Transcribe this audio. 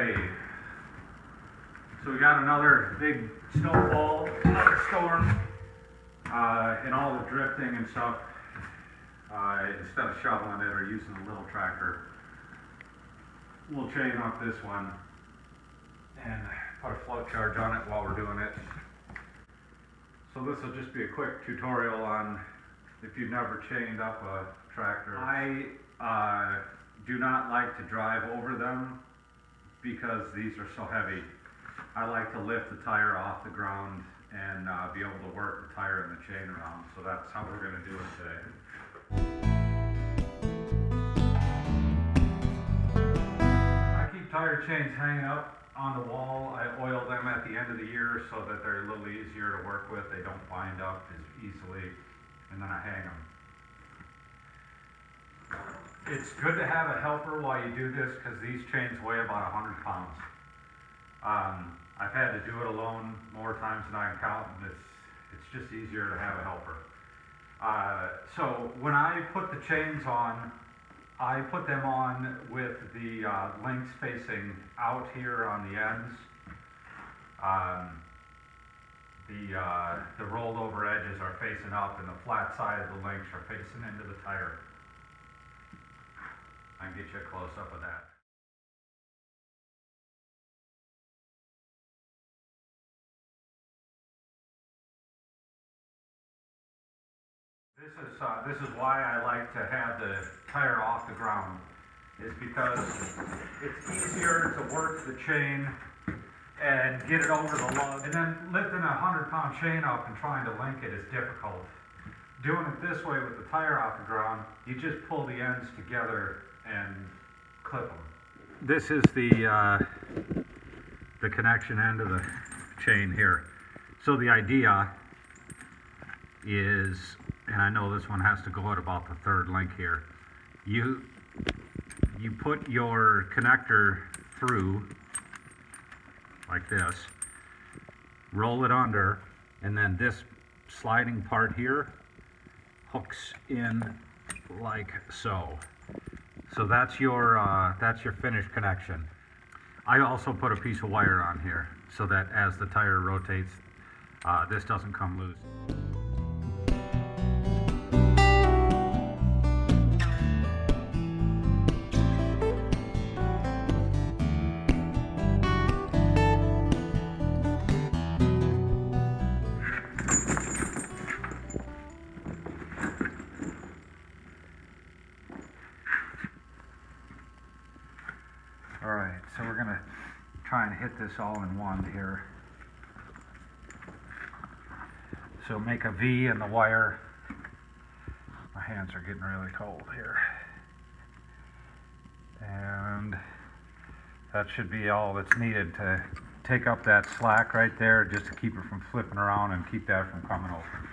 Okay, so we got another big snowfall, another storm, and all the drifting and stuff. Instead of shoveling it or using a little tractor, we'll chain up this one and put a float charge on it while we're doing it. So this will just be a quick tutorial on if you've never chained up a tractor. I do not like to drive over them because these are so heavy. I like to lift the tire off the ground and be able to work the tire and the chain around. So that's how we're going to do it today. I keep tire chains hanging up on the wall. I oil them at the end of the year so that they're a little easier to work with. They don't bind up as easily, and then I hang them. It's good to have a helper while you do this because these chains weigh about 100 pounds. I've had to do it alone more times than I can count, and it's just easier to have a helper. So when I put the chains on, I put them on with the links facing out here on the ends. The rolled over edges are facing up and the flat side of the links are facing into the tire. I can get you a close up of that. This is why I like to have the tire off the ground, is because it's easier to work the chain and get it over the lug. And then lifting a 100-pound chain up and trying to link it is difficult. Doing it this way with the tire off the ground, you just pull the ends together and clip them. This is the connection end of the chain here. So the idea is, and I know this one has to go at about the third link here, you put your connector through like this, roll it under, and then this sliding part here hooks in like so. So that's your finished connection. I also put a piece of wire on here so that as the tire rotates, this doesn't come loose. Alright, so we're going to try and hit this all in one here. So make a V in the wire. My hands are getting really cold here. And that should be all that's needed to take up that slack right there, just to keep it from flipping around and keep that from coming over.